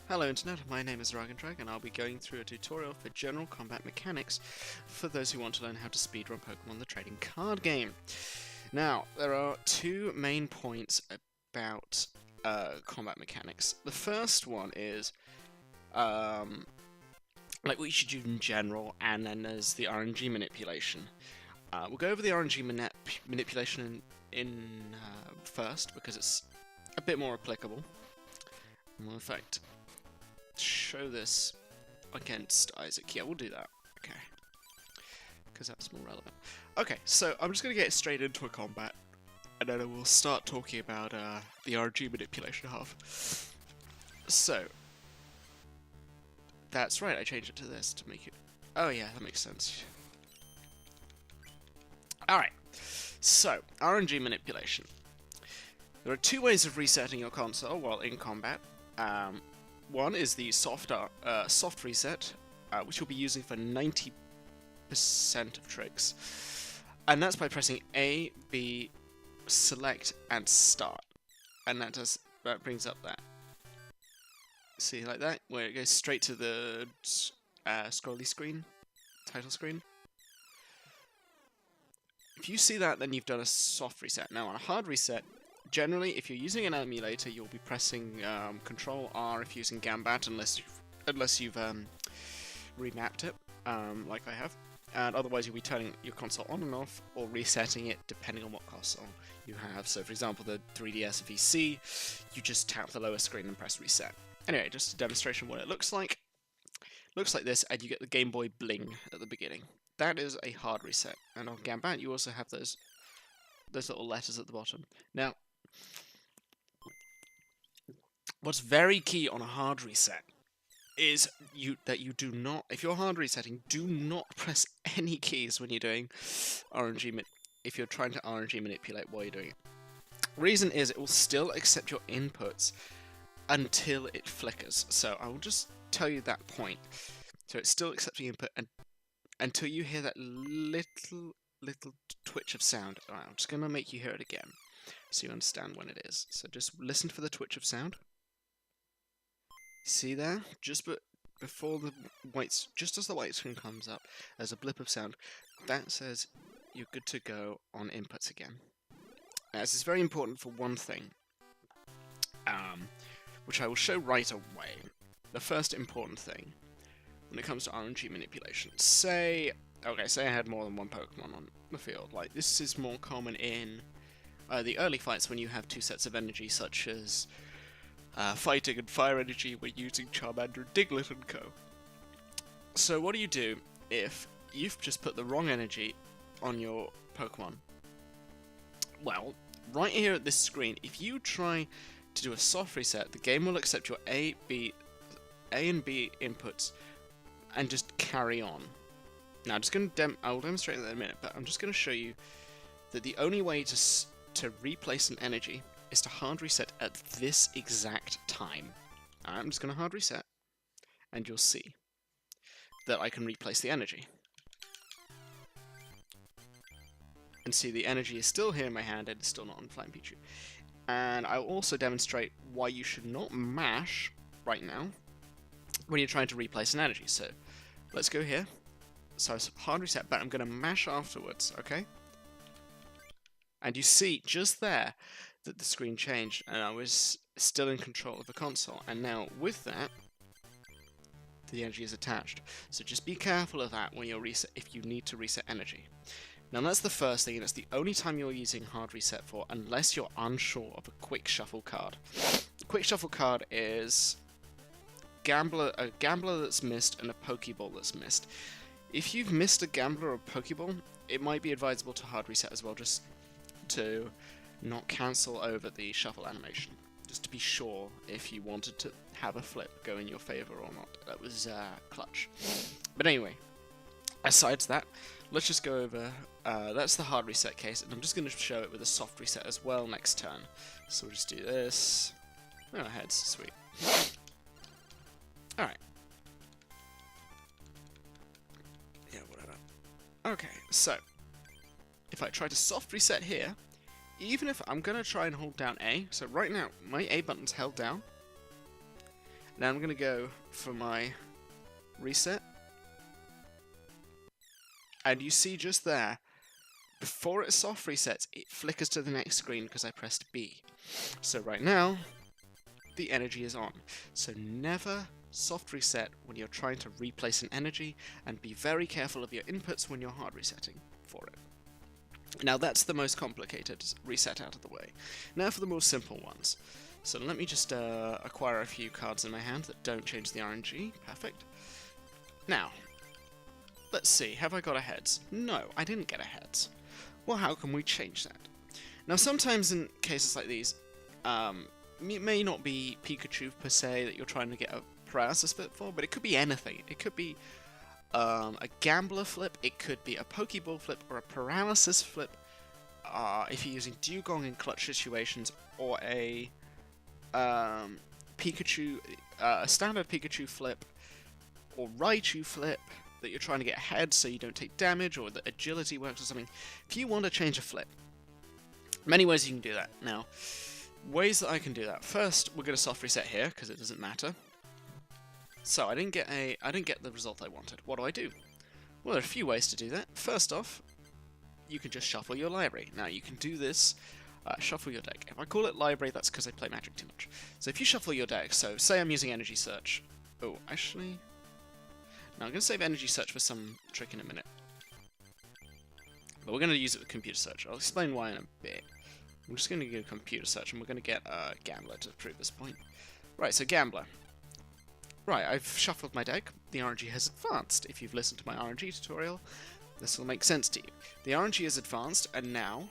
Hello Internet, my name is Dragondrag and I'll be going through a tutorial for general combat mechanics for those who want to learn how to speedrun Pokemon the trading card game. Now, there are two main points about combat mechanics. The first one is like what you should do in general, and then there's the RNG manipulation. We'll go over the RNG manipulation in first because it's a bit more applicable. And we'll in fact show this against Isaac. Yeah, we'll do that. Okay. Because that's more relevant. Okay, so I'm just going to get straight into a combat, and then we'll start talking about the RNG manipulation half. So, that's right, I changed it to this to make it... Oh yeah, that makes sense. Alright, so, RNG manipulation. There are two ways of resetting your console while in combat. One is the soft reset, which you'll be using for 90% of tricks. And that's by pressing A, B, select, and start. And that brings up that. See, like that, where it goes straight to the scrolly screen, title screen. If you see that, then you've done a soft reset. Now, on a hard reset, generally, if you're using an emulator, you'll be pressing Control R if you're using Gambat, unless you've remapped it, like I have. And otherwise, you'll be turning your console on and off, or resetting it depending on what console you have. So, for example, the 3DS VC, you just tap the lower screen and press reset. Anyway, just a demonstration of what it looks like. Looks like this, and you get the Game Boy bling at the beginning. That is a hard reset. And on Gambat, you also have those little letters at the bottom. Now, what's very key on a hard reset is that you do not, if you're hard resetting, do not press any keys when you're doing RNG. If you're trying to RNG manipulate while you're doing it. Reason is it will still accept your inputs until it flickers. So I will just tell you that point. So it's still accepting input until you hear that little twitch of sound. Alright, I'm just going to make you hear it again so you understand when it is. So just listen for the twitch of sound. See there? Just before the just as the white screen comes up, there's a blip of sound. That says you're good to go on inputs again. Now this is very important for one thing, which I will show right away. The first important thing when it comes to RNG manipulation. Say I had more than one Pokemon on the field. Like, this is more common in the early fights when you have two sets of energy, such as fighting and fire energy when using Charmander, Diglett, and Co. So what do you do if you've just put the wrong energy on your Pokemon? Well, right here at this screen, if you try to do a soft reset, the game will accept your A and B inputs and just carry on. Now, I'm just going to I will demonstrate that in a minute, but I'm just going to show you that the only way to replace an energy is to hard reset at this exact time. I'm just going to hard reset, and you'll see that I can replace the energy. And see, the energy is still here in my hand, and it's still not on Flying Pichu. And I'll also demonstrate why you should not mash right now when you're trying to replace an energy. So, let's go here. So, hard reset, but I'm going to mash afterwards, okay? And you see, just there, that the screen changed, and I was still in control of the console. And now, with that, the energy is attached. So just be careful of that when you're if you need to reset energy. Now that's the first thing, and it's the only time you're using hard reset for, unless you're unsure of a quick shuffle card. A quick shuffle card is a gambler that's missed and a Pokeball that's missed. If you've missed a gambler or a Pokeball, it might be advisable to hard reset as well, just to not cancel over the shuffle animation. Just to be sure if you wanted to have a flip go in your favor or not. That was clutch. But anyway, aside that, let's just go over, that's the hard reset case, and I'm just going to show it with a soft reset as well next turn. So we'll just do this. Oh, heads, sweet. Alright. Yeah, whatever. Okay, so, if I try to soft reset here, even if I'm going to try and hold down A, so right now, my A button's held down, Now I'm going to go for my reset. And you see just there, before it soft resets, it flickers to the next screen because I pressed B. So right now, the energy is on. So never soft reset when you're trying to replace an energy, and be very careful of your inputs when you're hard resetting for it. Now that's the most complicated reset out of the way. Now for the more simple ones. So let me just acquire a few cards in my hand that don't change the RNG. Perfect. Now, let's see, have I got a heads? No, I didn't get a heads. Well, how can we change that? Now sometimes in cases like these, it may not be Pikachu per se that you're trying to get a paralysis flip for, but it could be anything. It could be a gambler flip, it could be a Pokeball flip, or a paralysis flip, if you're using Dugong in clutch situations, or a Pikachu, a standard Pikachu flip, or Raichu flip, that you're trying to get ahead so you don't take damage, or that agility works or something. If you want to change a flip, many ways you can do that. Now, ways that I can do that. First, we're going to soft reset here because it doesn't matter. So I didn't get the result I wanted. What do? Well, there are a few ways to do that. First off, you can just shuffle your library. Now you can do this. Shuffle your deck. If I call it library, that's because I play Magic too much. So if you shuffle your deck, so say I'm using Energy Search. Oh, actually, no, I'm going to save Energy Search for some trick in a minute. But we're going to use it with Computer Search. I'll explain why in a bit. I'm just going to go Computer Search, and we're going to get Gambler to prove this point. Right, so Gambler. Right, I've shuffled my deck. The RNG has advanced. If you've listened to my RNG tutorial, this will make sense to you. The RNG is advanced, and now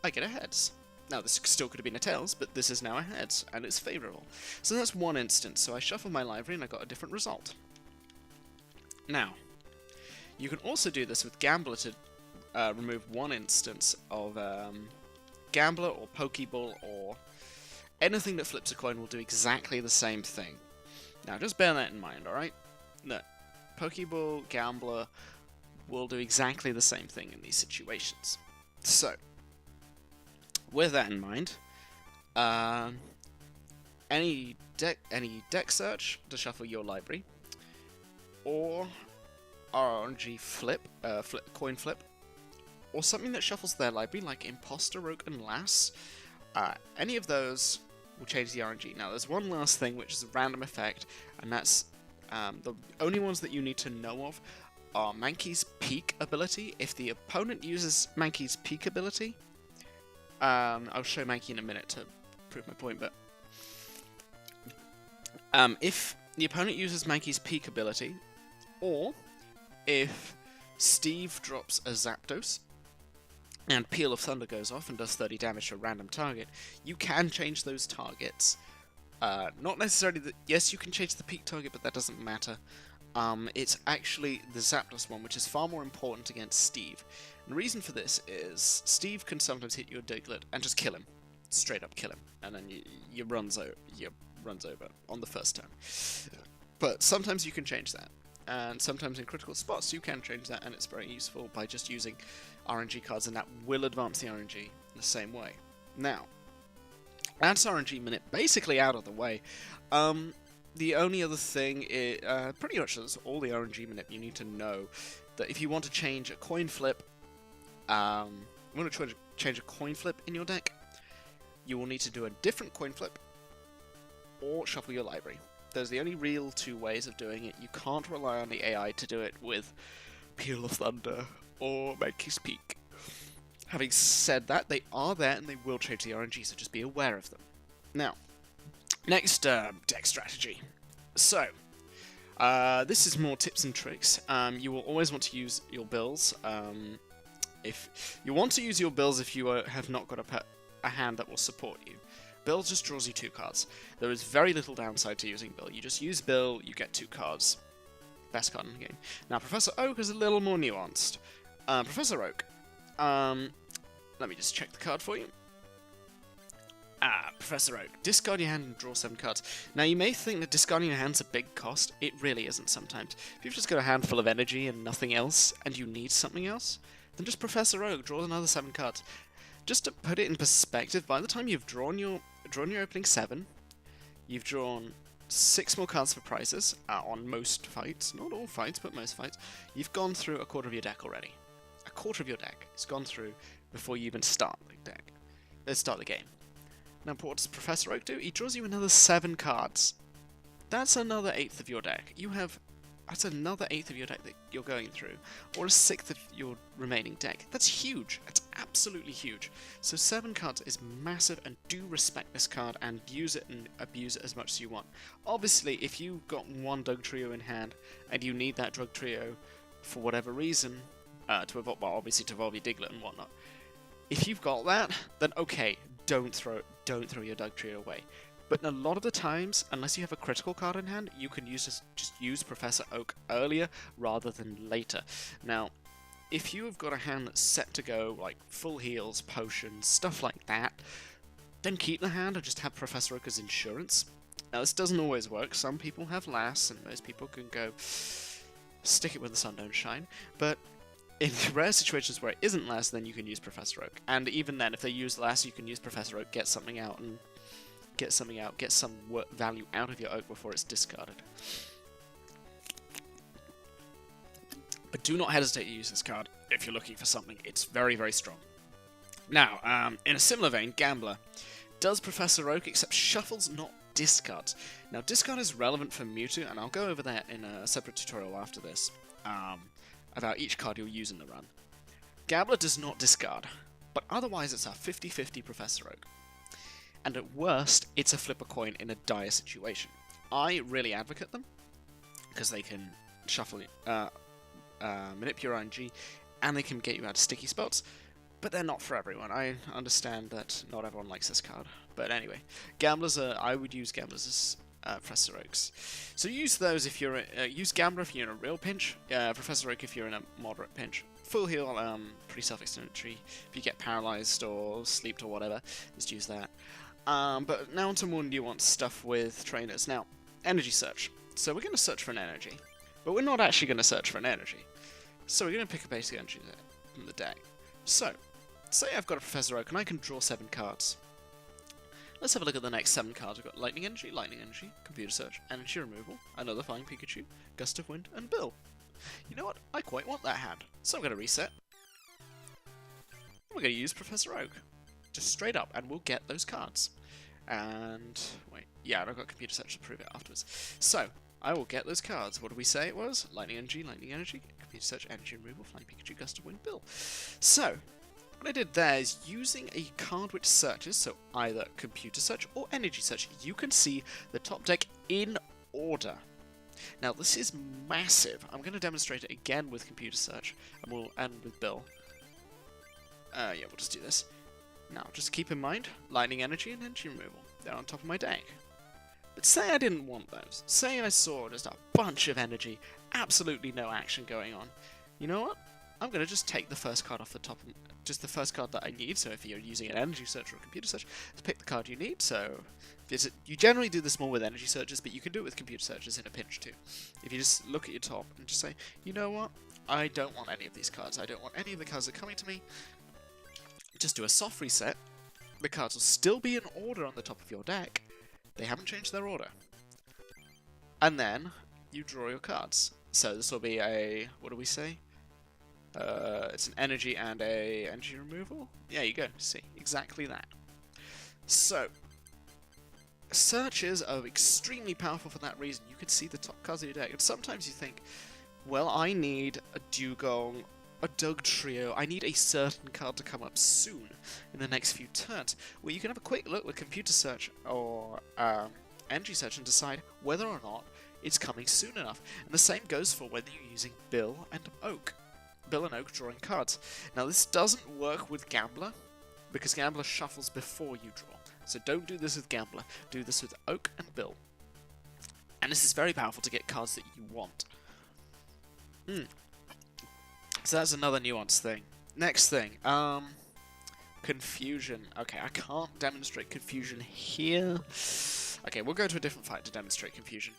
I get a heads. Now, this still could have been a tails, but this is now a heads, and it's favourable. So that's one instance. So I shuffled my library, and I got a different result. Now, you can also do this with Gambler to remove one instance of Gambler or Pokeball or anything that flips a coin will do exactly the same thing. Now, just bear that in mind, alright? No, Pokeball, Gambler will do exactly the same thing in these situations. So, with that in mind, any deck search to shuffle your library, or RNG coin flip, or something that shuffles their library, like Imposter, Rogue, and Lass, any of those will change the RNG. Now, there's one last thing, which is a random effect, and that's the only ones that you need to know of are Mankey's Peak ability. If the opponent uses Mankey's Peak ability, I'll show Mankey in a minute to prove my point, but if the opponent uses Mankey's Peak ability, or if Steve drops a Zapdos, and Peal of Thunder goes off and does 30 damage to a random target, you can change those targets. Not necessarily yes, you can change the peak target, but that doesn't matter. It's actually the Zapdos one, which is far more important against Steve. And the reason for this is Steve can sometimes hit your Diglett and just kill him. Straight up kill him. And then you runs over on the first turn. But sometimes you can change that. And sometimes in critical spots you can change that, and it's very useful by just using RNG cards, and that will advance the RNG in the same way. Now, that's RNG Manip basically out of the way. The only other thing is, pretty much that's all the RNG Manip you need to know, that if you want to change a coin flip, in your deck, you will need to do a different coin flip, or shuffle your library. Those are the only real two ways of doing it. You can't rely on the AI to do it with Peal of Thunder or Mankey's Peak. Having said that, they are there and they will change the RNG, so just be aware of them. Now, next, deck strategy. So, this is more tips and tricks. You will always want to use your bills. If you want to use your bills if you have not got a hand that will support you. Bill just draws you 2 cards. There is very little downside to using Bill. You just use Bill, you get 2 cards. Best card in the game. Now, Professor Oak is a little more nuanced. Professor Oak. Let me just check the card for you. Professor Oak. Discard your hand and draw 7 cards. Now, you may think that discarding your hand's a big cost. It really isn't sometimes. If you've just got a handful of energy and nothing else, and you need something else, then just Professor Oak, draw another 7 cards. Just to put it in perspective, by the time you've drawn your opening 7, you've drawn 6 more cards for prizes on most fights. Not all fights, but most fights. You've gone through a quarter of your deck already. A quarter of your deck is gone through before you even start the deck. Let's start the game. Now, what does Professor Oak do? He draws you another 7 cards. That's another 1/8 of your deck. That's another 1/8 of your deck that you're going through, or a 1/6 of your remaining deck. That's huge. That's absolutely huge. So 7 cards is massive, and do respect this card and use it and abuse it as much as you want. Obviously, if you've got one Drug Trio in hand and you need that Drug Trio for whatever reason to evolve, well, obviously to evolve your Diglett and whatnot. If you've got that, then okay, don't throw your Drug Trio away. But a lot of the times, unless you have a critical card in hand, you can just use Professor Oak earlier rather than later. Now, if you have got a hand that's set to go, like full heals, potions, stuff like that, then keep the hand and just have Professor Oak as insurance. Now, this doesn't always work. Some people have lasts, and most people can go stick it where the sun don't shine. But in rare situations where it isn't last, then you can use Professor Oak. And even then, if they use last, you can use Professor Oak, get something out, and get some value out of your Oak before it's discarded. But do not hesitate to use this card if you're looking for something. It's very, very strong. Now, in a similar vein, Gambler does Professor Oak, except shuffles, not discards. Now, discard is relevant for Mewtwo, and I'll go over that in a separate tutorial after this, about each card you'll use in the run. Gambler does not discard, but otherwise it's a 50-50 Professor Oak. And at worst, it's a flip a coin in a dire situation. I really advocate them, because they can shuffle, manipulate your RNG, and they can get you out of sticky spots, but they're not for everyone. I understand that not everyone likes this card. But anyway, Gamblers I would use Gamblers as Professor Oaks. So use those if you're, use Gambler if you're in a real pinch, Professor Oak if you're in a moderate pinch. Full heal, pretty self-explanatory. If you get paralyzed or sleeped or whatever, just use that. But now onto more nuanced stuff with trainers. Now, energy search. So we're going to search for an energy, but we're not actually going to search for an energy. So we're going to pick a basic energy from the deck. So, say I've got a Professor Oak and I can draw 7 cards. Let's have a look at the next 7 cards. We've got Lightning Energy, Computer Search, Energy Removal, another Flying Pikachu, Gust of Wind, and Bill. You know what? I quite want that hand. So I'm going to reset. We're going to use Professor Oak. Just straight up, and we'll get those cards. And, wait, yeah, I've got Computer Search to prove it afterwards. So, I will get those cards. What did we say it was? Lightning Energy, Computer Search, Energy Removal, Flying Pikachu, Gust of Wind, Bill. So, what I did there is using a card which searches, so either Computer Search or Energy Search, you can see the top deck in order. Now, this is massive. I'm going to demonstrate it again with Computer Search, and with Bill. Yeah, we'll just do this. Now, just keep in mind, Lightning Energy and Energy Removal. They're on top of my deck. But say I didn't want those. Say I saw just a bunch of energy, absolutely no action going on. You know what? I'm going to just take the first card off the top, just the first card that I need. So if you're using an Energy Search or a Computer Search, just pick the card you need. So you generally do this more with Energy Searches, but you can do it with Computer Searches in a pinch too. If you just look at your top and just say, you know what? I don't want any of these cards. I don't want any of the cards that are coming to me. Just do a soft reset. The cards will still be in order on the top of your deck. They haven't changed their order. And then you draw your cards. So this will be a, what do we say? It's an energy and a energy removal. Yeah, you go. See, exactly that. So, searches are extremely powerful for that reason. You can see the top cards of your deck. And sometimes you think, well, I need a Dugong, a Doug Trio. I need a certain card to come up soon in the next few turns. Well, you can have a quick look with Computer Search or Energy Search and decide whether or not it's coming soon enough. And the same goes for whether you're using Bill and Oak. Bill and Oak drawing cards. Now, this doesn't work with Gambler because Gambler shuffles before you draw. So don't do this with Gambler. Do this with Oak and Bill. And this is very powerful to get cards that you want. So that's another nuance thing. Next thing, confusion. Okay, I can't demonstrate confusion here. Okay, we'll go to a different fight to demonstrate confusion.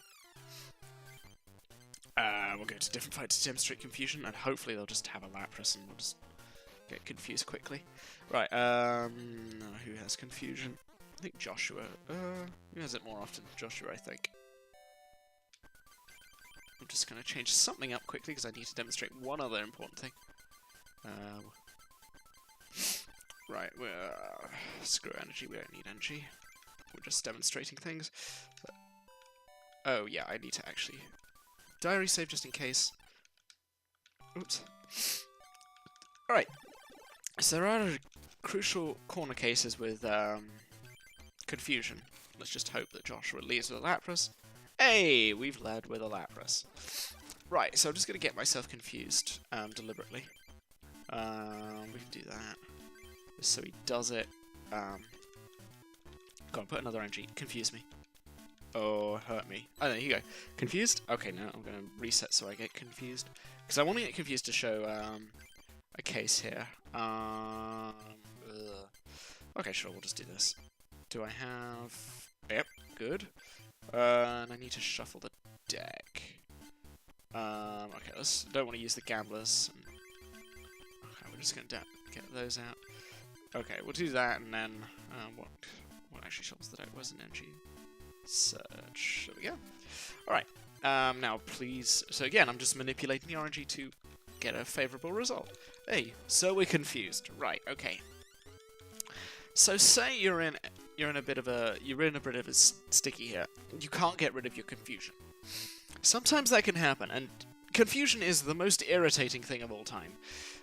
We'll go to a different fight to demonstrate confusion, and hopefully they'll just have a Lapras and we'll just get confused quickly. Right, who has confusion? I think Joshua. Who has it more often? Joshua, I think. I'm just going to change something up quickly because I need to demonstrate one other important thing. Right, screw energy, we don't need energy. We're just demonstrating things. But, oh yeah, I need to actually diary save just in case. Oops. Alright, so there are crucial corner cases with confusion. Let's just hope that Joshua leads with a Lapras. Hey, we've led with a Lapras. Right, so I'm just going to get myself confused deliberately. We can do that. Just so he does it. Go on, put another RNG. Confuse me. Oh, hurt me. Oh, there you go. Confused? Okay, now I'm going to reset so I get confused. Because I want to get confused to show a case here. Okay, sure, we'll just do this. Do I have... Yep, good. And I need to shuffle the deck. Okay, don't want to use the gamblers. Okay, we're just going to get those out. Okay, we'll do that, and then what actually shuffles the deck? Where's an energy? Search. There we go. Alright, now please... So again, I'm just manipulating the RNG to get a favourable result. Hey, so we're confused. Right, okay. So say you're in a bit of a sticky here. You can't get rid of your confusion. Sometimes that can happen, and confusion is the most irritating thing of all time,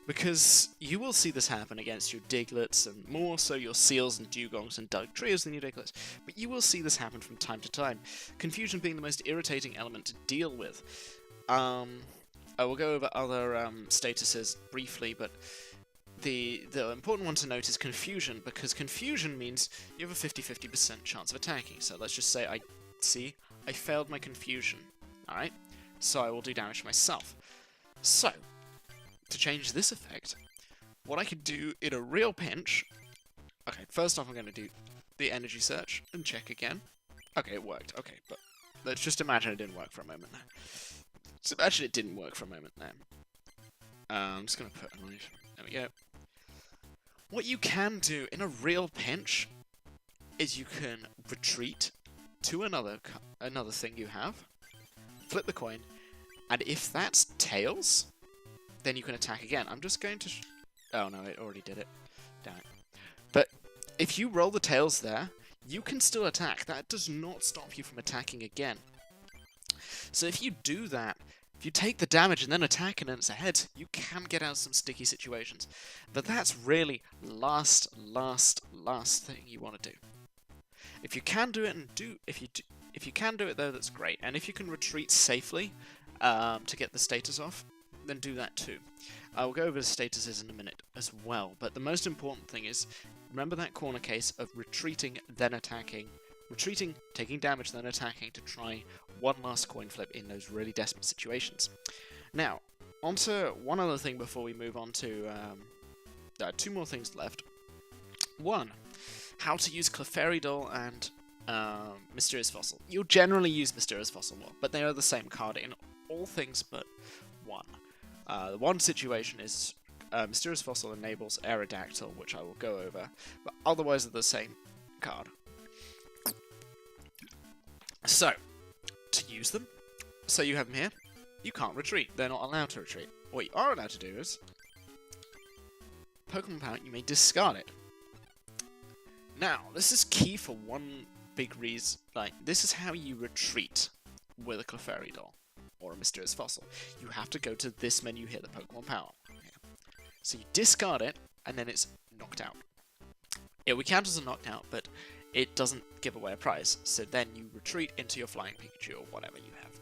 because you will see this happen against your Diglets, and more so your Seals and Dugongs and Dugtrios than your Diglets, but you will see this happen from time to time. Confusion being the most irritating element to deal with. I will go over other statuses briefly, but the important one to note is confusion, because confusion means you have a 50-50% chance of attacking. So let's just say I failed my confusion. Alright? So I will do damage to myself. So, to change this effect, what I could do in a real pinch... Okay, first off I'm going to do the energy search and check again. Okay, it worked. Okay, but let's just imagine it didn't work for a moment now. Just imagine it didn't work for a moment now. I'm just going to put a knife. There we go. What you can do in a real pinch is you can retreat to another thing you have, flip the coin, and if that's tails, then you can attack again. I'm just going to... Oh no, it already did it. Damn it. But if you roll the tails there, you can still attack. That does not stop you from attacking again. So if you do that, if you take the damage and then attack and then it's ahead, you can get out of some sticky situations. But that's really last thing you want to do. If you can do it if you can do it though, that's great. And if you can retreat safely to get the status off, then do that too. I'll go over the statuses in a minute as well. But the most important thing is remember that corner case of retreating then attacking. Retreating, taking damage, then attacking to try one last coin flip in those really desperate situations. Now, onto one other thing before we move on to... two more things left. One, how to use Clefairy and Mysterious Fossil. You'll generally use Mysterious Fossil more, but they are the same card in all things but one. The one situation is Mysterious Fossil enables Aerodactyl, which I will go over, but otherwise they're the same card. So, to use them, so you have them here, you can't retreat. They're not allowed to retreat. What you are allowed to do is, Pokemon Power, you may discard it. Now, this is key for one big reason. Like, this is how you retreat with a Clefairy or a Mysterious Fossil. You have to go to this menu here, the Pokemon Power. So you discard it, and then it's knocked out. It will count as a knocked out, but it doesn't give away a prize, so then you retreat into your Flying Pikachu or whatever you have.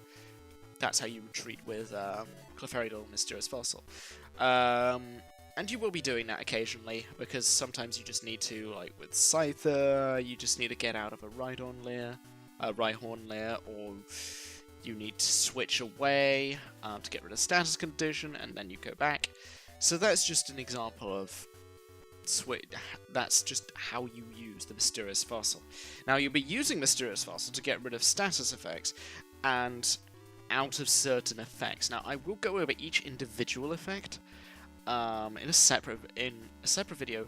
That's how you retreat with Clefairy and Mysterious Fossil. And you will be doing that occasionally, because sometimes you just need to, like with Scyther, you just need to get out of a Rhyhorn lair, or you need to switch away to get rid of status condition, and then you go back. So that's just an example of that's just how you use the Mysterious Fossil. Now you'll be using Mysterious Fossil to get rid of status effects and out of certain effects. Now I will go over each individual effect in a separate video.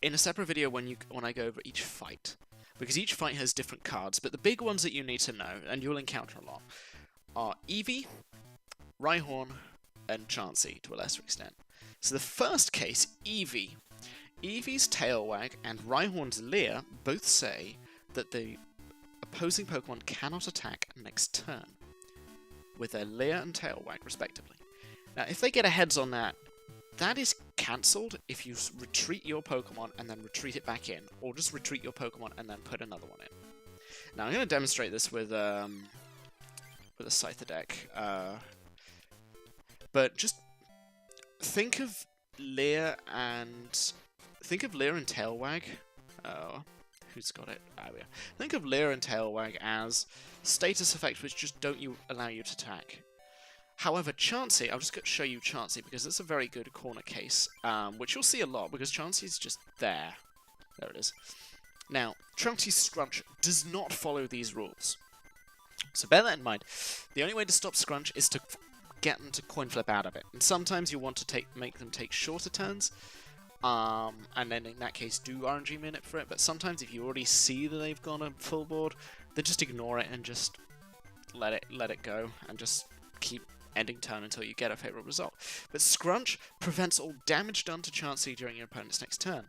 In a separate video when I go over each fight. because each fight has different cards, but the big ones that you need to know, and you'll encounter a lot, are Eevee, Rhyhorn, and Chansey to a lesser extent. So the first case, Eevee. Eevee's Tail Wag and Rhyhorn's Leer both say that the opposing Pokemon cannot attack next turn, with their Leer and Tail Wag respectively. Now, if they get a heads on that, that is cancelled if you retreat your Pokemon and then retreat it back in, or just retreat your Pokemon and then put another one in. Now, I'm going to demonstrate this with a Scyther deck, but just think of Leer and Tail Wag. Who's got it? Ah, yeah. Think of Leer and Tail Wag as status effects which just don't allow you to attack. However, Chansey, I'll just show you Chansey because it's a very good corner case, which you'll see a lot because Chansey's just there. There it is. Now, Chansey's Scrunch does not follow these rules. So bear that in mind. The only way to stop Scrunch is to get them to coin flip out of it. And sometimes you want to make them take shorter turns, and then in that case do RNG Manip for it. But sometimes if you already see that they've gone a full board, then just ignore it and just let it go and just keep ending turn until you get a favourable result. But Scrunch prevents all damage done to Chansey during your opponent's next turn.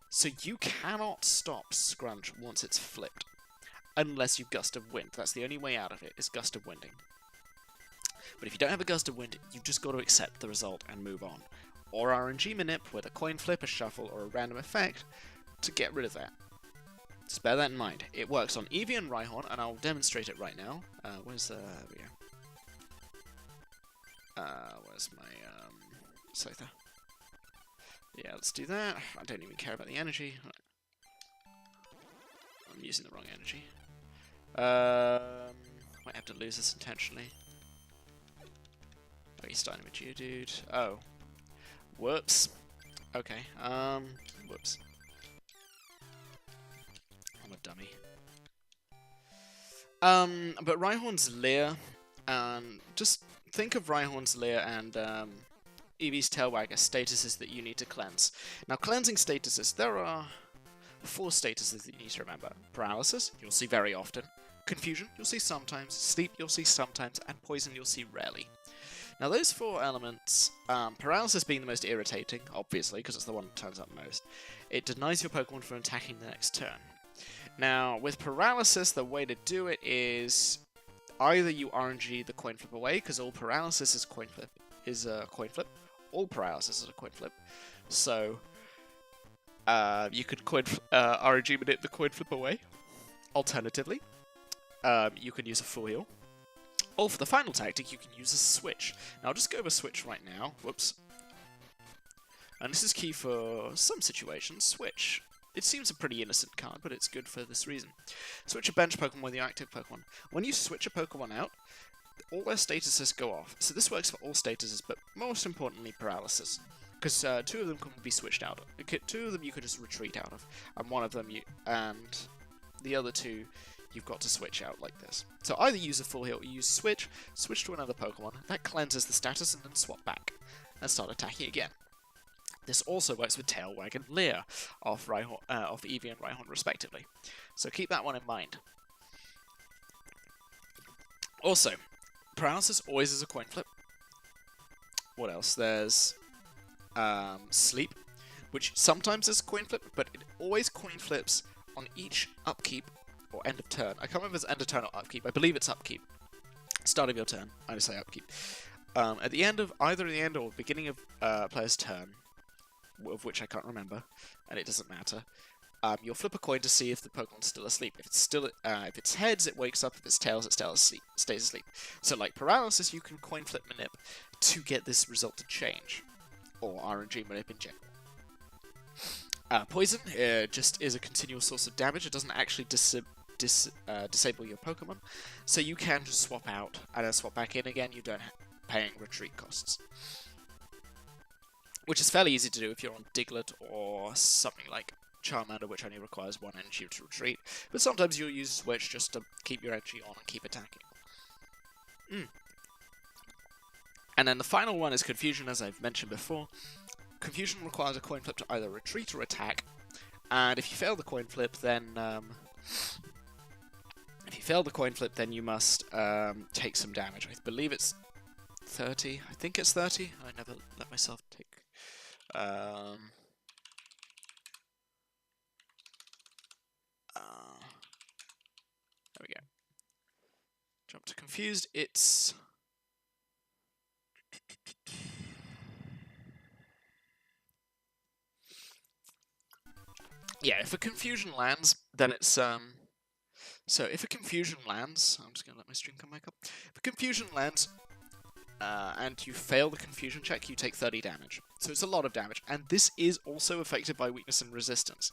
So you cannot stop Scrunch once it's flipped, unless you Gust of Wind. That's the only way out of it, is Gust of Winding. But if you don't have a Gust of Wind, you've just got to accept the result and move on. Or RNG Manip with a coin flip, a shuffle, or a random effect to get rid of that. Just bear that in mind. It works on Eevee and Rhyhorn, and I'll demonstrate it right now. Where's my Scyther? Yeah, let's do that. I don't even care about the energy. I'm using the wrong energy. Might have to lose this intentionally. Oh, he's starting with Geodude. Oh. Whoops. Okay, whoops. I'm a dummy. But Rhyhorn's Leer, just think of Rhyhorn's Leer and Eevee's Tail Wag as statuses that you need to cleanse. Now, cleansing statuses, there are 4 statuses that you need to remember. Paralysis, you'll see very often. Confusion, you'll see sometimes. Sleep, you'll see sometimes. And poison, you'll see rarely. Now, those 4 elements, paralysis being the most irritating, obviously, because it's the one that turns up most, it denies your Pokemon from attacking the next turn. Now, with paralysis, the way to do it is either you RNG the coin flip away, because all paralysis is a coin flip. All paralysis is a coin flip. So, you could RNG Manip the coin flip away. Alternatively, you can use a full heal. Or for the final tactic, you can use a switch. Now, I'll just go over switch right now. Whoops. And this is key for some situations. Switch. It seems a pretty innocent card, but it's good for this reason. Switch a bench Pokemon with your active Pokemon. When you switch a Pokemon out, all their statuses go off. So this works for all statuses, but most importantly, paralysis. Because 2 of them can be switched out. 2 of them you could just retreat out of, and one of them and the other 2 you've got to switch out like this. So either use a full heal or use switch to another Pokemon, that cleanses the status, and then swap back and start attacking again. This also works with Tail Wag and Leer of Eevee and Rhyhorn respectively. So keep that one in mind. Also, paralysis always is a coin flip. What else? There's Sleep, which sometimes is a coin flip, but it always coin flips on each upkeep or end of turn. I can't remember if it's end of turn or upkeep. I believe it's upkeep. Start of your turn. I just say upkeep. At the end of either the end or beginning of player's turn, of which I can't remember, and it doesn't matter. You'll flip a coin to see if the Pokemon's still asleep. If it's heads, it wakes up. If it's tails, it stays asleep. So, like paralysis, you can coin flip Manip to get this result to change, or RNG Manip in general. Poison just is a continual source of damage. It doesn't actually disable your Pokemon, so you can just swap out and then swap back in again. You don't paying retreat costs, which is fairly easy to do if you're on Diglett or something like Charmander, which only requires 1 energy to retreat. But sometimes you'll use Switch just to keep your energy on and keep attacking. And then the final one is Confusion, as I've mentioned before. Confusion requires a coin flip to either retreat or attack, and if you fail the coin flip, then fail the coin flip, then you must take some damage. I believe it's 30. I think it's 30. I never let myself take... there we go. Jump to confused. It's... yeah, if a confusion lands, then it's... So if a confusion lands... I'm just going to let my stream come back up. If a confusion lands... and you fail the confusion check, you take 30 damage. So it's a lot of damage, and this is also affected by weakness and resistance.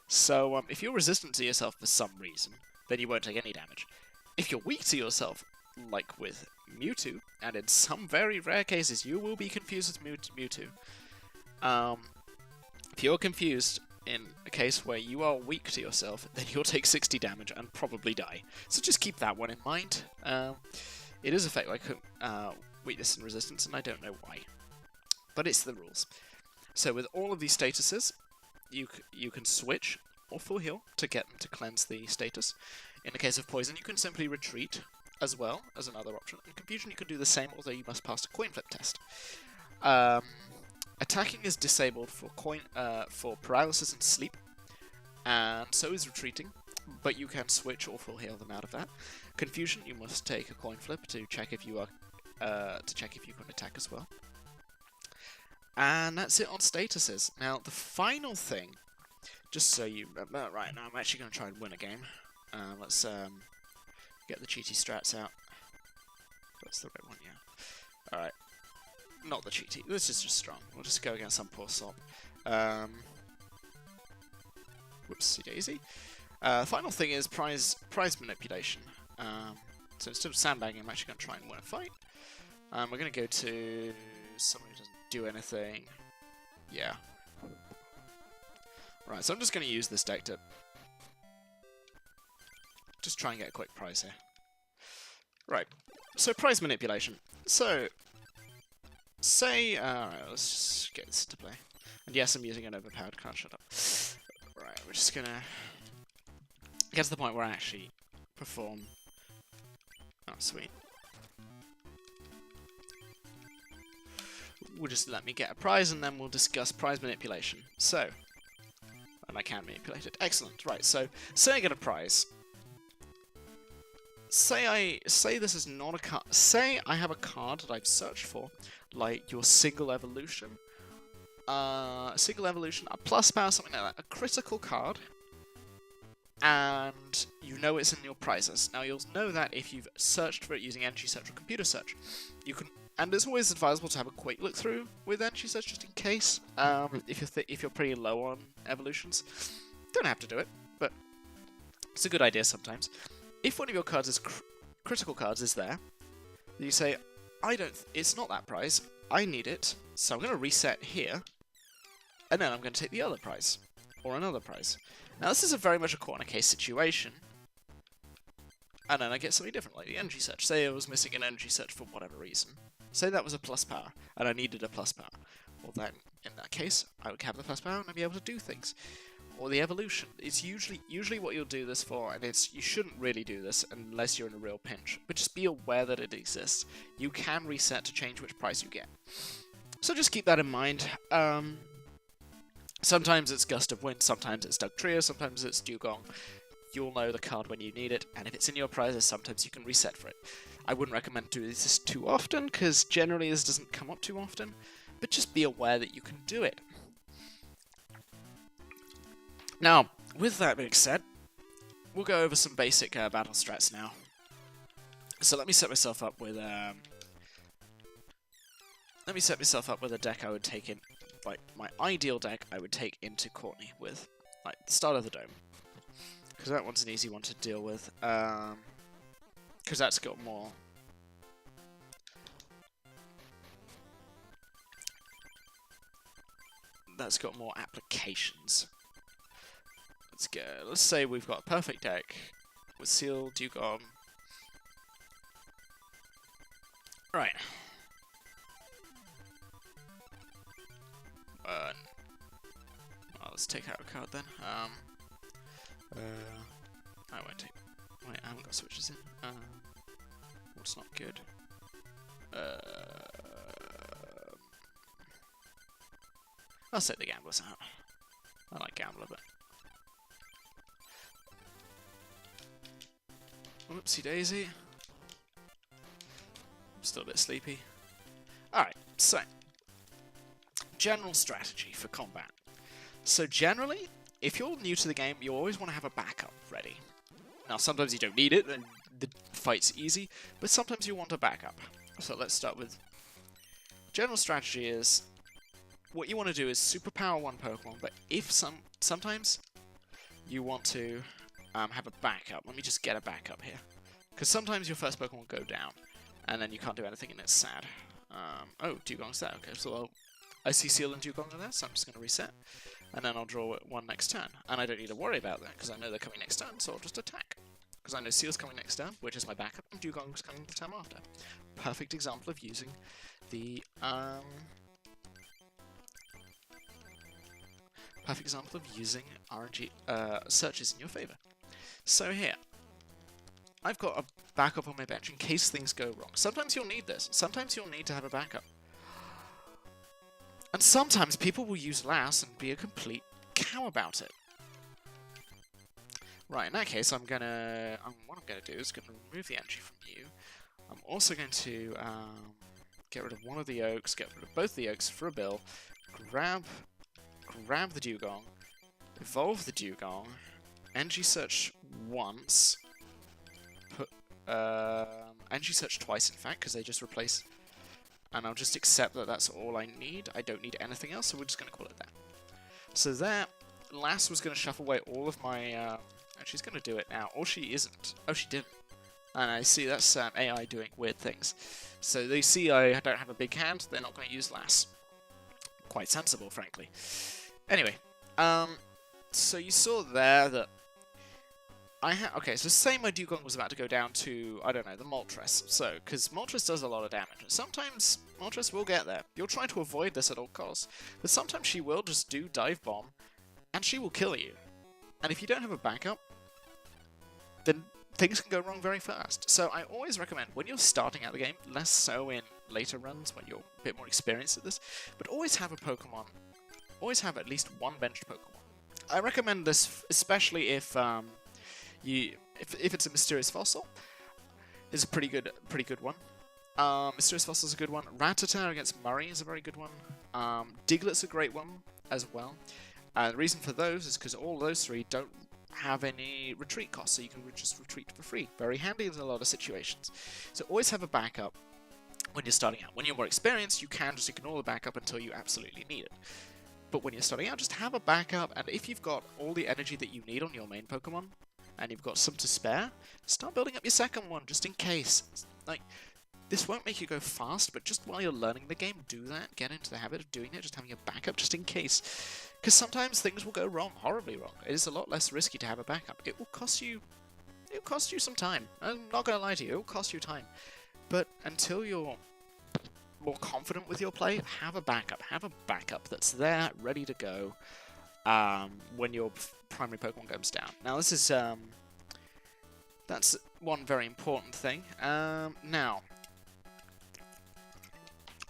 So if you're resistant to yourself for some reason, then you won't take any damage. If you're weak to yourself, like with Mewtwo, and in some very rare cases you will be confused with Mewtwo, if you're confused in a case where you are weak to yourself, then you'll take 60 damage and probably die. So just keep that one in mind. It is affected by weakness and resistance, and I don't know why. But it's the rules. So with all of these statuses, you can switch or full heal to get them to cleanse the status. In the case of poison, you can simply retreat as well as another option. In confusion, you can do the same, although you must pass a coin flip test. Attacking is disabled for paralysis and sleep, and so is retreating, but you can switch or full heal them out of that. Confusion, you must take a coin flip to check if you are can attack as well. And that's it on statuses. Now, the final thing, just so you remember, right now I'm actually going to try and win a game. Let's get the cheaty strats out. That's the right one, yeah. Alright. Not the cheaty. This is just strong. We'll just go against some poor sop. Whoopsie daisy. Final thing is prize manipulation. So instead of sandbagging, I'm actually going to try and win a fight. We're going to go to someone who doesn't do anything. Yeah. Right, so I'm just going to use this deck to just try and get a quick prize here. Right, so prize manipulation. So, say, alright, let's just get this to play. And yes, I'm using an overpowered card, shut up. Right, we're just going to get to the point where I actually perform. Oh, sweet. Will just let me get a prize, and then we'll discuss prize manipulation. So, and I can manipulate it. Excellent. Right. So, say I get a prize. Say this is not a card. Say I have a card that I've searched for, like your single evolution, a plus power, something like that, a critical card, and you know it's in your prizes. Now you'll know that if you've searched for it using entry search or computer search, you can. And it's always advisable to have a quick look through with entry search just in case. If you're pretty low on evolutions, don't have to do it, but it's a good idea sometimes. If one of your cards is critical cards is there, you say, it's not that prize. I need it, so I'm going to reset here, and then I'm going to take the other prize or another prize. Now this is very much a corner case situation. And then I get something different, like the energy search. Say I was missing an energy search for whatever reason. Say that was a plus power, and I needed a plus power. Well then, in that case, I would have the plus power and I'd be able to do things. Or the evolution. It's usually what you'll do this for, and you shouldn't really do this unless you're in a real pinch. But just be aware that it exists. You can reset to change which price you get. So just keep that in mind. Sometimes it's Gust of Wind, sometimes it's Dugtrio, sometimes it's Dugong. You'll know the card when you need it, and if it's in your prizes, sometimes you can reset for it. I wouldn't recommend doing this too often, because generally this doesn't come up too often, but just be aware that you can do it. Now, with that being said, we'll go over some basic battle strats now. So let me set myself up with a deck I would take in, like my ideal deck I would take into Courtney with, like the start of the Dome. Because that one's an easy one to deal with. Because that's got more. That's got more applications. Let's go. Let's say we've got a perfect deck with Seal, Dugong. Right. Well, let's take out a card then. I won't take. Wait, I haven't got switches in. What's not good? I'll set the gamblers out. I like gambler, but... Whoopsie daisy. I'm still a bit sleepy. Alright, so... General strategy for combat. So generally, if you're new to the game, you always want to have a backup ready. Now, sometimes you don't need it, and the fight's easy, but sometimes you want a backup. So let's start with... General strategy is... What you want to do is superpower one Pokemon, but if sometimes you want to have a backup. Let me just get a backup here. Because sometimes your first Pokemon will go down, and then you can't do anything, and it's sad. Oh, Dugong's there. Okay, so I see Seal and Dugong are there, so I'm just going to reset. And then I'll draw one next turn. And I don't need to worry about that, because I know they're coming next turn, so I'll just attack. Because I know Seal's coming next turn, which is my backup, and Dugong's coming the turn after. Perfect example of using the... Perfect example of using RNG searches in your favor. So here, I've got a backup on my bench in case things go wrong. Sometimes you'll need this. Sometimes you'll need to have a backup. And sometimes people will use Lass and be a complete cow about it. Right, in that case, what I'm gonna do is gonna remove the energy from you. I'm also going to get rid of one of the Oaks, get rid of both the Oaks for a bill, grab the Dugong, evolve the Dugong, energy search once, put energy search twice in fact, because they just replace, and I'll just accept that that's all I need. I don't need anything else, so we're just going to call it that. So there, Lass was going to shuffle away all of my, and she's going to do it now, or she isn't. Oh, she didn't. And I see that's AI doing weird things. So they see I don't have a big hand, they're not going to use Lass. Quite sensible, frankly. Anyway, so you saw there that okay, so say my Dugong was about to go down to, I don't know, the Moltres. So, because Moltres does a lot of damage. Sometimes Moltres will get there. You'll try to avoid this at all costs. But sometimes she will just do Dive Bomb, and she will kill you. And if you don't have a backup, then things can go wrong very fast. So I always recommend, when you're starting out the game, less so in later runs when you're a bit more experienced at this, but always have a Pokemon, always have at least one benched Pokemon. I recommend this especially if if it's a Mysterious Fossil. It's a pretty good one. Mysterious Fossil is a good one. Rattata against Murray is a very good one. Diglett's a great one as well. The reason for those is because all those three don't have any retreat costs, so you can just retreat for free. Very handy in a lot of situations. So always have a backup when you're starting out. When you're more experienced, you can just ignore the backup until you absolutely need it. But when you're starting out, just have a backup, and if you've got all the energy that you need on your main Pokemon, and you've got some to spare, start building up your second one, just in case. Like, this won't make you go fast, but just while you're learning the game, do that. Get into the habit of doing it, just having a backup just in case. Because sometimes things will go wrong, horribly wrong. It is a lot less risky to have a backup. It will cost you some time. I'm not going to lie to you, it will cost you time. But until you're more confident with your play, have a backup. Have a backup that's there, ready to go, when your primary Pokemon goes down. Now, this is, that's one very important thing. Now,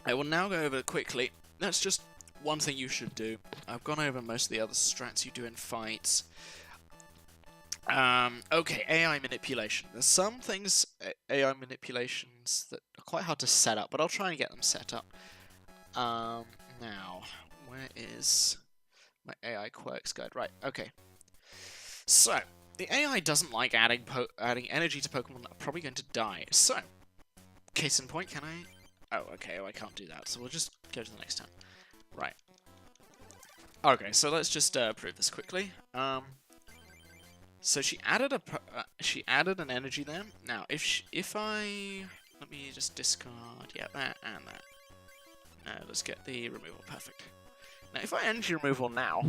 I will now go over quickly. That's just one thing you should do. I've gone over most of the other strats you do in fights. Okay, AI manipulation. There's some things, AI manipulations, that are quite hard to set up, but I'll try and get them set up. Now, where is my AI quirks guide? Right, okay. So, the AI doesn't like adding energy to Pokemon that are probably going to die. So, case in point, can I... Oh, okay, I can't do that, so we'll just go to the next turn. Right. Okay, so let's just prove this quickly. So she added an energy there. Now, if I let me just discard, yeah, that and that. Now let's get the removal, perfect. Now, if I energy removal now,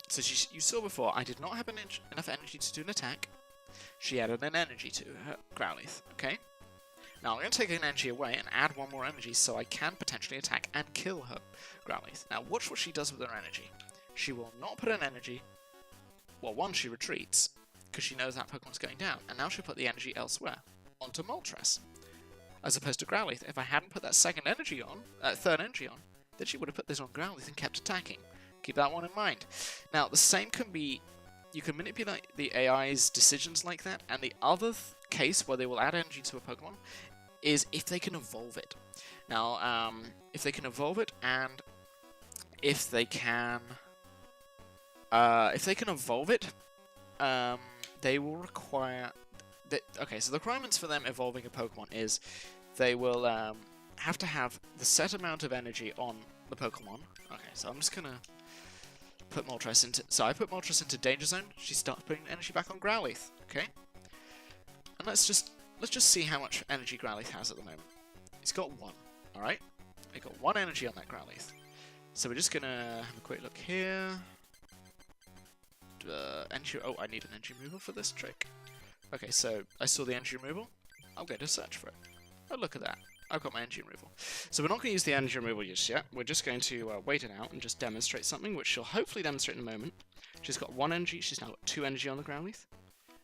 so you saw before, I did not have enough energy to do an attack. She added an energy to her Growlithe. Okay. Now I'm going to take an energy away and add one more energy so I can potentially attack and kill her Growlithe. Now watch what she does with her energy. She will not put an energy. Well, one, she retreats. because she knows that Pokemon's going down, and now she'll put the energy elsewhere, onto Moltres, as opposed to Growlithe. If I hadn't put that third energy on, then she would have put this on Growlithe and kept attacking. Keep that one in mind. Now, the same can be, you can manipulate the AI's decisions like that, and the other case where they will add energy to a Pokemon is if they can evolve it. Now, if they can evolve it, and if they can evolve it, they will require... Okay, so the requirements for them evolving a Pokemon is they will have to have the set amount of energy on the Pokemon. Okay, so I'm just gonna put Moltres into... So I put Moltres into Danger Zone. She starts putting energy back on Growlithe. Okay, and let's just see how much energy Growlithe has at the moment. It's got 1. All right, it got 1 energy on that Growlithe. So we're just gonna have a quick look here. Oh, I need an energy removal for this trick. Okay, so I saw the energy removal. I'll go to search for it. Oh, look at that. I've got my energy removal. So we're not going to use the energy removal just yet. We're just going to wait it out and just demonstrate something, which she'll hopefully demonstrate in a moment. She's got 1 energy. She's now got 2 energy on the Growlithe.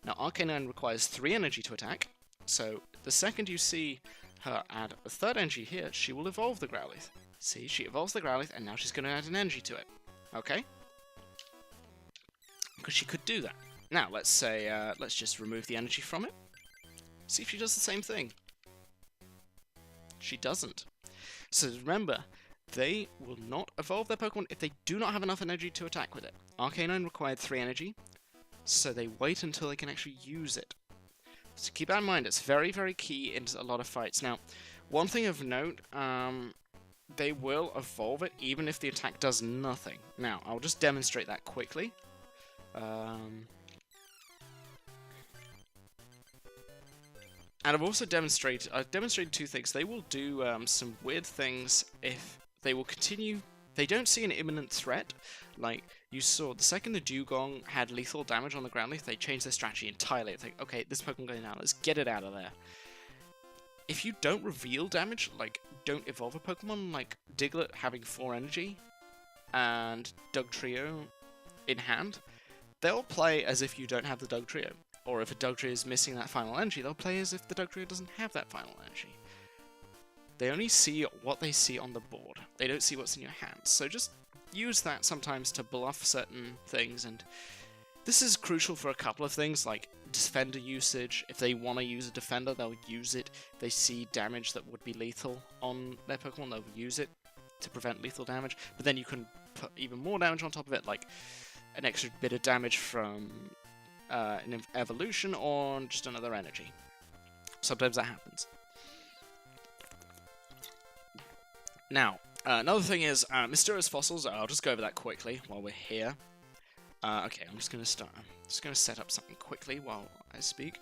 Now, Arcanine requires 3 energy to attack. So the second you see her add a 3rd energy here, she will evolve the Growlithe. See, she evolves the Growlithe, and now she's going to add an energy to it. Okay? Because she could do that. Now, let's say, let's just remove the energy from it. See if she does the same thing. She doesn't. So remember, they will not evolve their Pokemon if they do not have enough energy to attack with it. Arcanine required 3 energy, so they wait until they can actually use it. So keep that in mind, it's very, very key in a lot of fights. Now, one thing of note, they will evolve it even if the attack does nothing. Now, I'll just demonstrate that quickly. And I've also demonstrated 2 things. They will do some weird things if they will continue. They don't see an imminent threat. Like, you saw, the second the Dugong had lethal damage on the Growlithe, they changed their strategy entirely. It's like, okay, this Pokemon going down, let's get it out of there. If you don't reveal damage, like, don't evolve a Pokemon, like Diglett having 4 energy, and Dugtrio in hand, they'll play as if you don't have the Dugtrio. Or if a Dugtrio is missing that final energy, they'll play as if the Dugtrio doesn't have that final energy. They only see what they see on the board. They don't see what's in your hands. So just use that sometimes to bluff certain things, and this is crucial for a couple of things, like defender usage. If they want to use a defender, they'll use it. If they see damage that would be lethal on their Pokemon, they'll use it to prevent lethal damage. But then you can put even more damage on top of it, like an extra bit of damage from an evolution or just another energy. Sometimes that happens. Now, another thing is mysterious fossils. I'll just go over that quickly while we're here. Okay, I'm just going to start. I'm just going to set up something quickly while I speak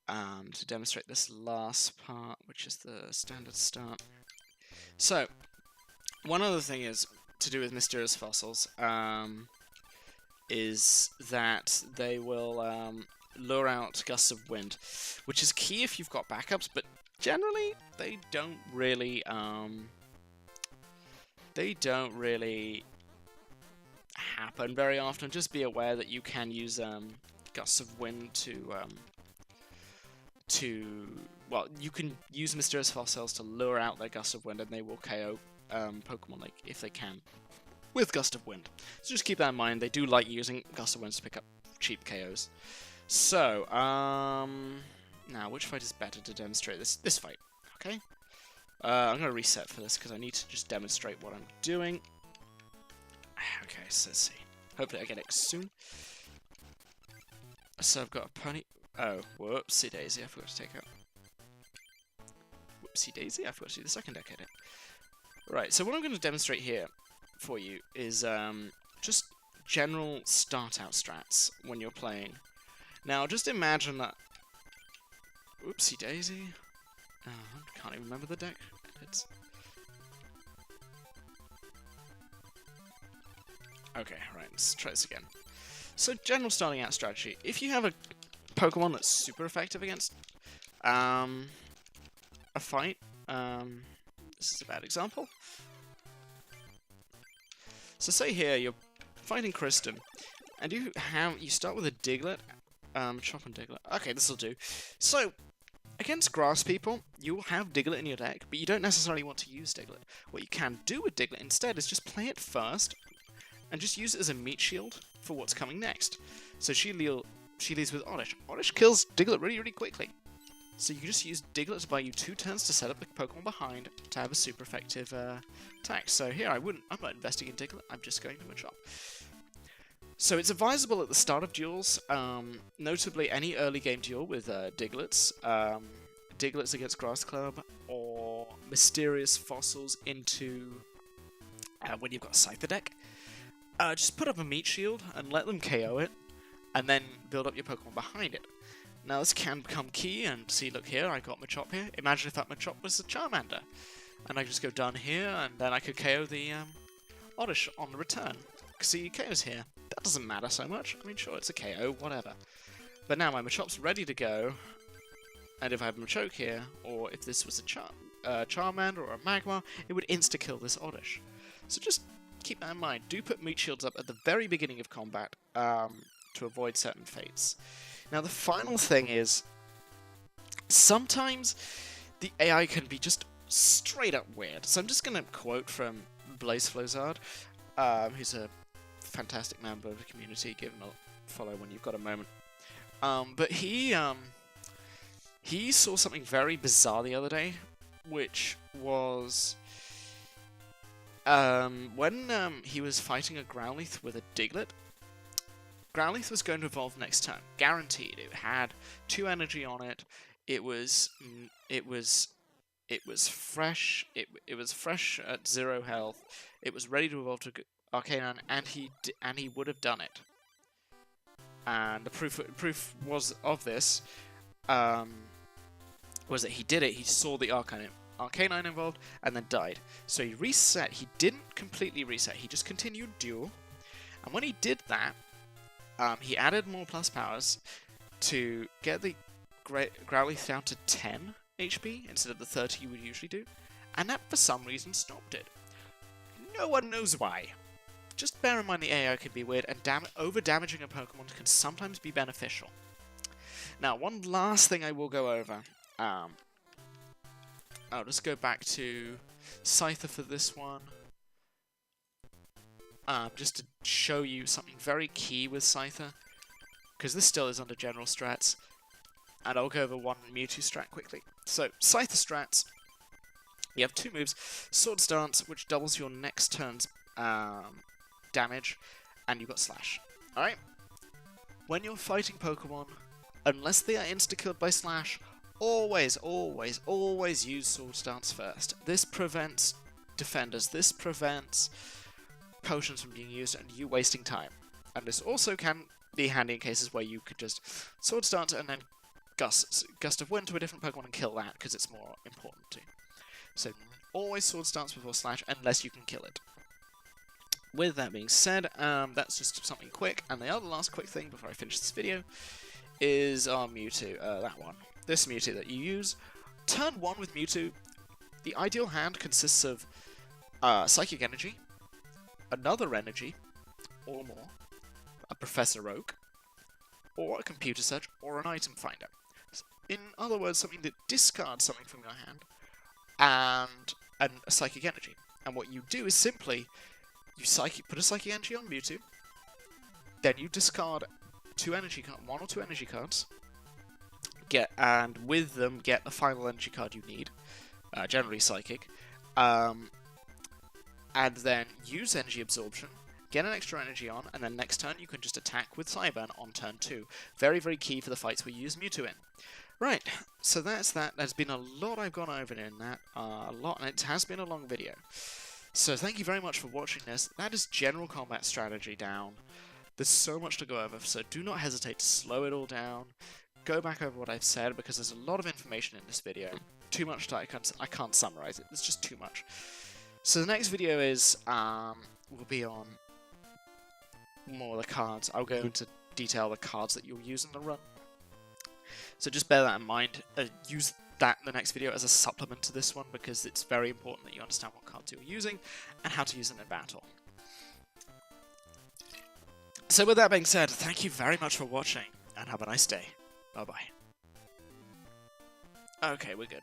to demonstrate this last part, which is the standard start. So, one other thing is to do with mysterious fossils. Is that they will lure out gusts of wind, which is key if you've got backups, but generally they don't really happen very often. Just be aware that you can use gusts of wind well, you can use mysterious fossils to lure out their gusts of wind, and they will KO Pokemon, like, if they can, with Gust of Wind. So just keep that in mind. They do like using Gust of Wind to pick up cheap KOs. So, now, which fight is better to demonstrate this? This fight, okay? I'm going to reset for this because I need to just demonstrate what I'm doing. Okay, so let's see. Hopefully I get it soon. So I've got a pony... Oh, whoopsie daisy, I forgot to take out. Whoopsie daisy, I forgot to do the second deck edit. Right, so what I'm going to demonstrate here for you is just general start-out strats when you're playing. Now, just imagine that... Whoopsie daisy. Can't even remember the deck. Okay, right, let's try this again. So, general starting out strategy. If you have a Pokemon that's super effective against a fight, this is a bad example. So say here you're fighting Kristen, and you start with a Diglett Chop and Diglett. Okay, this'll do. So, against grass people, you'll have Diglett in your deck, but you don't necessarily want to use Diglett. What you can do with Diglett instead is just play it first, and just use it as a meat shield for what's coming next. So she leads with Oddish. Oddish kills Diglett really, really quickly. So you can just use Diglett to buy you 2 turns to set up the Pokemon behind to have a super effective attack. So here, I'm not investing in Diglett, I'm just going for Machop. So it's advisable at the start of duels, notably any early game duel with Digletts, Digletts against Grass Club, or Mysterious Fossils into when you've got a Scyther deck. Just put up a meat shield and let them KO it, and then build up your Pokemon behind it. Now this can become key, and see, look here, I got Machop here. Imagine if that Machop was a Charmander, and I could just go down here, and then I could KO the Oddish on the return. See, KO's here. That doesn't matter so much. I mean, sure, it's a KO, whatever. But now my Machop's ready to go, and if I have Machoke here, or if this was a Charmander or a Magmar, it would insta-kill this Oddish. So just keep that in mind. Do put meat shields up at the very beginning of combat to avoid certain fates. Now the final thing is, sometimes the AI can be just straight up weird. So I'm just going to quote from Blaze Flozard, who's a fantastic member of the community. Give him a follow when you've got a moment. But he saw something very bizarre the other day, which was when he was fighting a Growlithe with a Diglett. Growlithe was going to evolve next turn, guaranteed. It had 2 energy on it. It was fresh. It was fresh at 0 health. It was ready to evolve to Arcanine, and he would have done it. And the proof was of this was that he did it. He saw the Arcanine evolved and then died. So he reset. He didn't completely reset. He just continued duel. And when he did that, he added more plus powers to get the Growlithe down to 10 HP instead of the 30 you would usually do, and that for some reason stopped it. No one knows why. Just bear in mind the AI can be weird, and over-damaging a Pokemon can sometimes be beneficial. Now, one last thing I will go over. I'll just go back to Scyther for this one. Just to show you something very key with Scyther, because this still is under general strats, and I'll go over one Mewtwo strat quickly. So, Scyther strats, you have 2 moves, Swords Dance, which doubles your next turn's damage, and you've got Slash. Alright? When you're fighting Pokemon, unless they are insta-killed by Slash, always, always, always use Swords Dance first. This prevents defenders, this prevents potions from being used and you wasting time. And this also can be handy in cases where you could just Swords Dance and then Gust of Wind to a different Pokemon and kill that, because it's more important to. So always Swords Dance before Slash, unless you can kill it. With that being said, that's just something quick, and the other last quick thing before I finish this video is our Mewtwo, that one. This Mewtwo that you use. Turn 1 with Mewtwo, the ideal hand consists of Psychic Energy, another energy, or more, a Professor Oak, or a Computer Search, or an Item Finder. In other words, something that discards something from your hand, and a Psychic Energy. And what you do is simply, you put a Psychic Energy on Mewtwo, then you discard 1 or 2 energy cards, and with them get the final energy card you need, generally Psychic, and then use Energy Absorption, get an extra energy on, and then next turn you can just attack with Cyburn on turn 2. Very, very key for the fights we use Mewtwo in. Right, so that's that. There's been a lot I've gone over in that, a lot, and it has been a long video. So thank you very much for watching this. That is general combat strategy down. There's so much to go over, so do not hesitate to slow it all down. Go back over what I've said, because there's a lot of information in this video. Too much that I can't summarize it. It's just too much. So the next video is will be on more of the cards. I'll go into detail the cards that you'll use in the run. So just bear that in mind. Use that in the next video as a supplement to this one, because it's very important that you understand what cards you're using and how to use them in battle. So with that being said, thank you very much for watching. and have a nice day. Bye-bye. Okay, we're good.